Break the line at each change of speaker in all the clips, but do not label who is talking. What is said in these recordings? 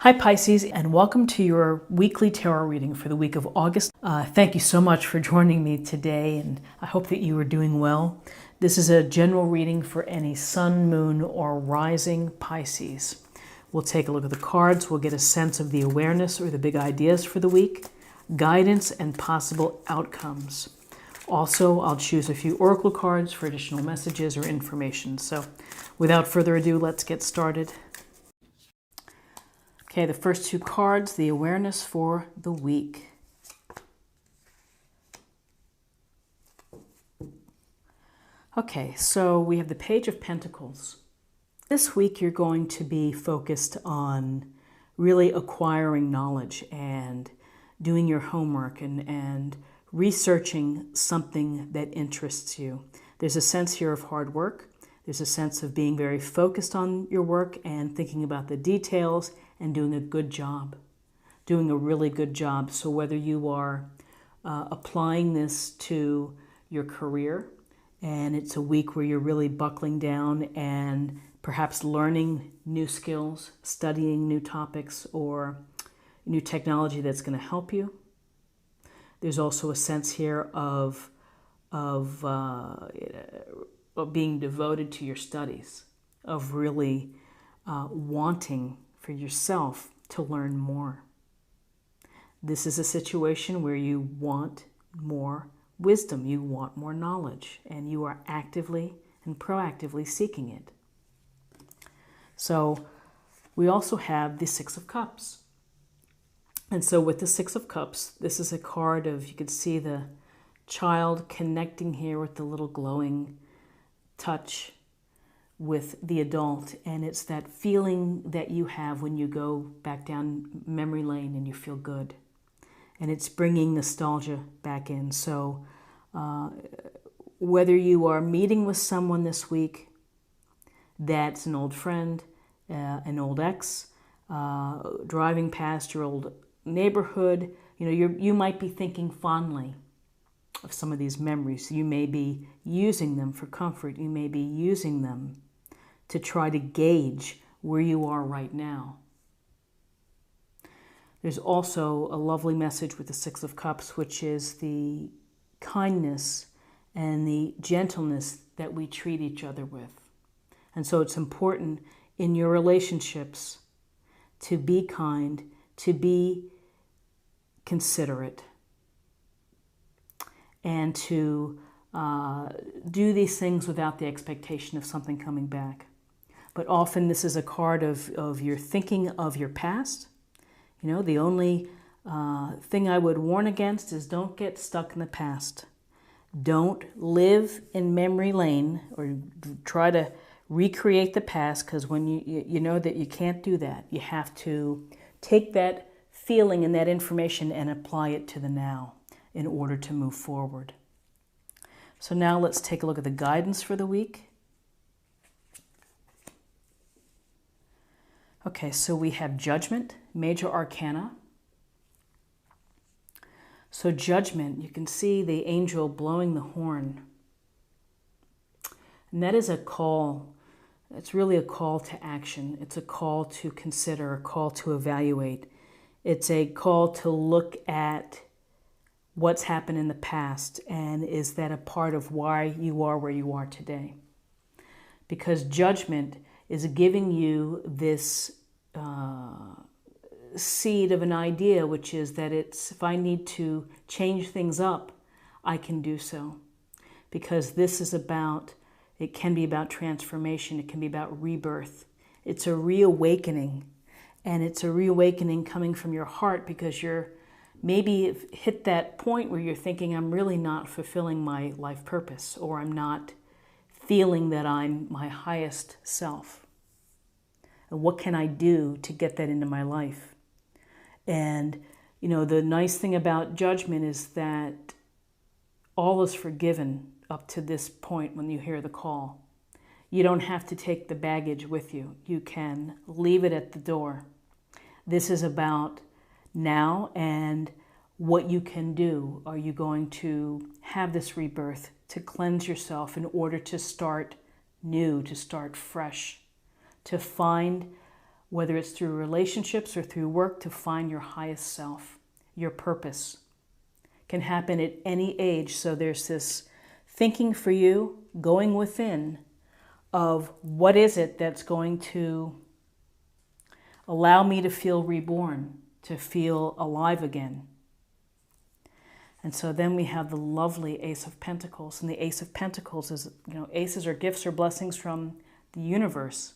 Hi Pisces, and welcome to your weekly tarot reading for the week of August. Thank you so much for joining me today, and I hope that you are doing well. This is a general reading for any sun, moon, or rising Pisces. We'll take a look at the cards, we'll get a sense of the awareness or the big ideas for the week, guidance, and possible outcomes. Also, I'll choose a few oracle cards for additional messages or information. So without further ado, let's get started. Okay, the first two cards, the awareness for the week. Okay, so we have the Page of Pentacles. This week you're going to be focused on really acquiring knowledge and doing your homework and researching something that interests you. There's a sense here of hard work. There's a sense of being very focused on your work and thinking about the details and doing a good job, doing a really good job. So whether you are applying this to your career, and it's a week where you're really buckling down and perhaps learning new skills, studying new topics or new technology that's going to help you. There's also a sense here of being devoted to your studies, of really wanting for yourself to learn more. This is a situation where you want more wisdom, you want more knowledge, and you are actively and proactively seeking it. So we also have the Six of Cups. And so with the Six of Cups, this is a card of, you can see the child connecting here with the little glowing touch with the adult, and it's that feeling that you have when you go back down memory lane and you feel good, and it's bringing nostalgia back in. So whether you are meeting with someone this week that's an old friend, an old ex, driving past your old neighborhood, you might be thinking fondly of some of these memories. You may be using them for comfort. You may be using them to try to gauge where you are right now. There's also a lovely message with the Six of Cups, which is the kindness and the gentleness that we treat each other with. And so it's important in your relationships to be kind, to be considerate, and to do these things without the expectation of something coming back. But often this is a card of your thinking of your past. The only thing I would warn against is don't get stuck in the past. Don't live in memory lane or try to recreate the past, because when you know that you can't do that. You have to take that feeling and that information and apply it to the now in order to move forward. So now let's take a look at the guidance for the week. Okay, so we have Judgment, Major Arcana. So Judgment, you can see the angel blowing the horn. And that is a call. It's really a call to action. It's a call to consider, a call to evaluate. It's a call to look at what's happened in the past, and is that a part of why you are where you are today? Because Judgment is giving you this seed of an idea, which is that if I need to change things up, I can do so. Because this is it can be about transformation, it can be about rebirth. It's a reawakening, and it's a reawakening coming from your heart, because you're maybe hit that point where you're thinking, I'm really not fulfilling my life purpose, or I'm not feeling that I'm my highest self. And what can I do to get that into my life? And, the nice thing about Judgment is that all is forgiven up to this point when you hear the call. You don't have to take the baggage with you. You can leave it at the door. This is about now and what you can do. Are you going to have this rebirth to cleanse yourself in order to start new, to start fresh, to find whether it's through relationships or through work, to find your highest self, your purpose. It can happen at any age. So there's this thinking for you, going within, of what is it that's going to allow me to feel reborn, to feel alive again. And so then we have the lovely Ace of Pentacles. And the Ace of Pentacles is, aces are gifts or blessings from the universe.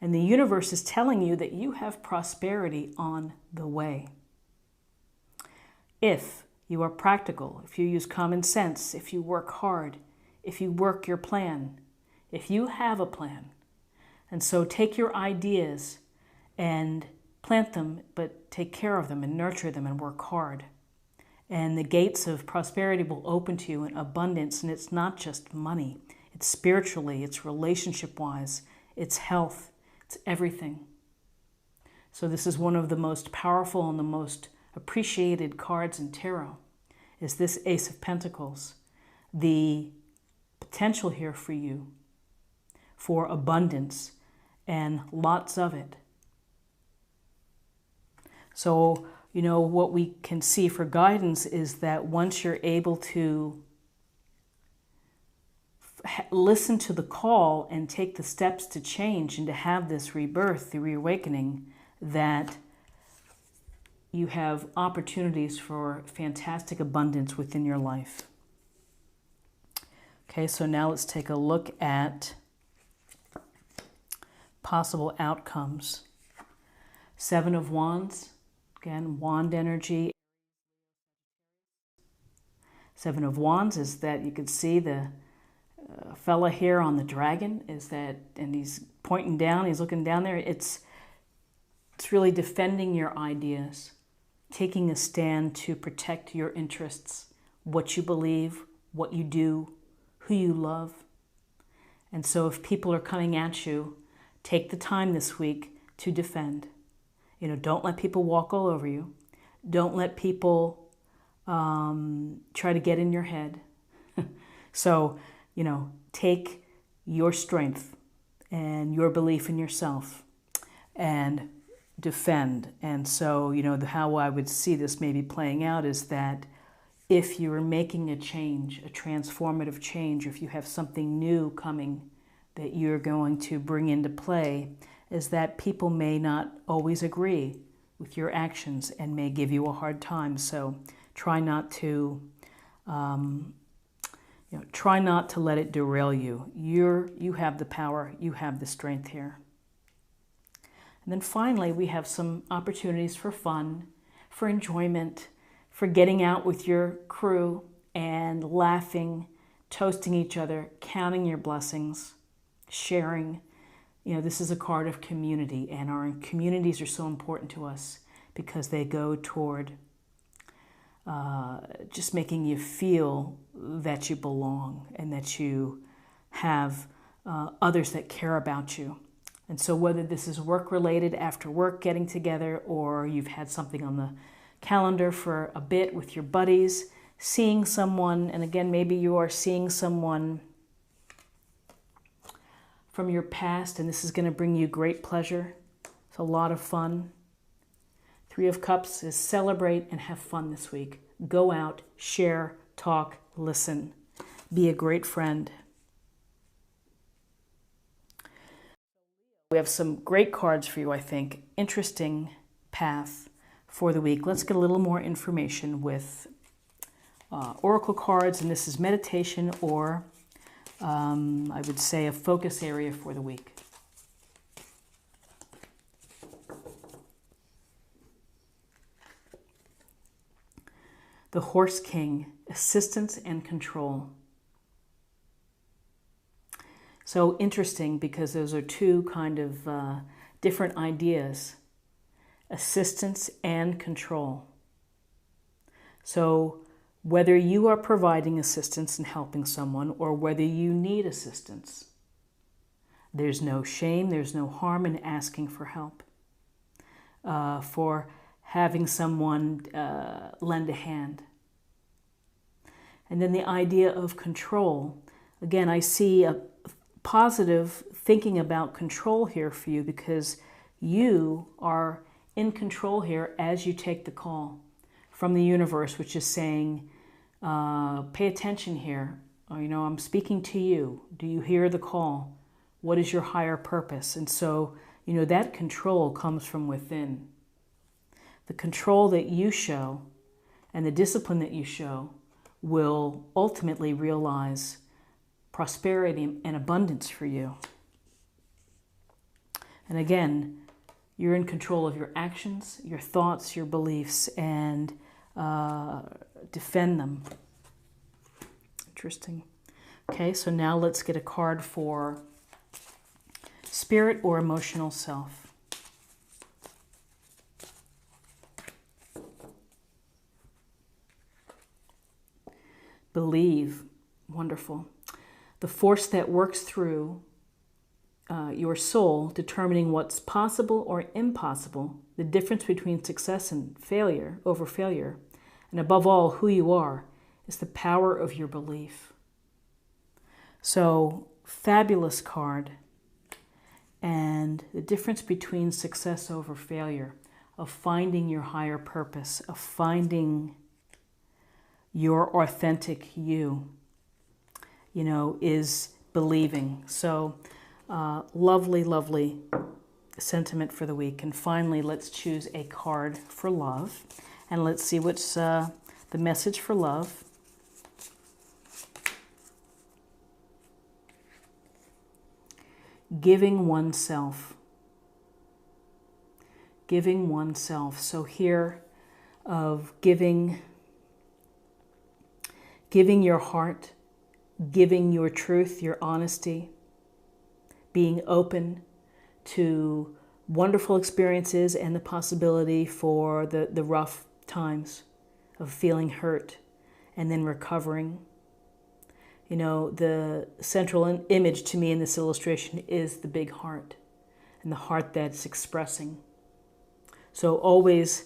And the universe is telling you that you have prosperity on the way. If you are practical, if you use common sense, if you work hard, if you work your plan, if you have a plan. And so take your ideas and plant them, but take care of them and nurture them and work hard. And the gates of prosperity will open to you in abundance. And it's not just money. It's spiritually, it's relationship-wise, it's health, it's everything. So this is one of the most powerful and the most appreciated cards in tarot, is this Ace of Pentacles. The potential here for you for abundance and lots of it. So, what we can see for guidance is that once you're able to listen to the call and take the steps to change and to have this rebirth, the reawakening, that you have opportunities for fantastic abundance within your life. Okay, so now let's take a look at possible outcomes. Seven of Wands. Again, wand energy. Seven of Wands is that you can see the fella here on the dragon, and he's pointing down, he's looking down there. It's really defending your ideas, taking a stand to protect your interests, what you believe, what you do, who you love. And so if people are coming at you, take the time this week to defend. Don't let people walk all over you. Don't let people try to get in your head. So, take your strength and your belief in yourself and defend. And so, how I would see this maybe playing out is that if you are making a change, a transformative change, or if you have something new coming that you're going to bring into play, is that people may not always agree with your actions and may give you a hard time. So try not to let it derail you. You have the power, you have the strength here. And then finally, we have some opportunities for fun, for enjoyment, for getting out with your crew and laughing, toasting each other, counting your blessings, sharing. This is a card of community, and our communities are so important to us because they go toward just making you feel that you belong and that you have others that care about you. And so whether this is work-related, after work getting together, or you've had something on the calendar for a bit with your buddies, seeing someone, and again, maybe you are seeing someone from your past, and this is going to bring you great pleasure. It's a lot of fun. Three of Cups is celebrate and have fun this week. Go out, share, talk, listen. Be a great friend. We have some great cards for you, I think. Interesting path for the week. Let's get a little more information with oracle cards, and this is meditation or I would say a focus area for the week. The Horse King, assistance and control. So interesting, because those are two kind of different ideas, assistance and control. So whether you are providing assistance and helping someone, or whether you need assistance, there's no shame, there's no harm in asking for help, for having someone lend a hand. And then the idea of control. Again, I see a positive thinking about control here for you, because You are in control here as you take the call from the universe, which is saying, pay attention here. I'm speaking to you. Do you hear the call? What is your higher purpose? And so, that control comes from within. The control that you show and the discipline that you show will ultimately realize prosperity and abundance for you. And again, you're in control of your actions, your thoughts, your beliefs, and defend them. Interesting. Okay, so now let's get a card for spirit or emotional self. Believe. Wonderful. The force that works through your soul, determining what's possible or impossible, the difference between success and failure, over failure, and above all, who you are, is the power of your belief. So, fabulous card. And the difference between success over failure, of finding your higher purpose, of finding your authentic you, is believing. So, lovely, lovely sentiment for the week. And finally, let's choose a card for love. And let's see what's the message for love. Giving oneself. Giving oneself. So here of giving your heart, giving your truth, your honesty, being open to wonderful experiences and the possibility for the rough times of feeling hurt and then recovering. The central image to me in this illustration is the big heart and the heart that's expressing. So always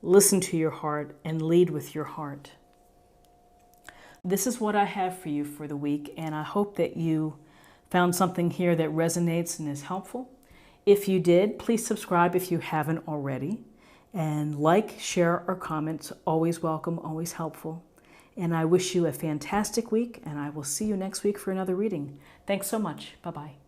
listen to your heart and lead with your heart. This is what I have for you for the week, and I hope that you found something here that resonates and is helpful. If you did, please subscribe if you haven't already. And like, share, or comment. Always welcome, always helpful. And I wish you a fantastic week, and I will see you next week for another reading. Thanks so much. Bye-bye.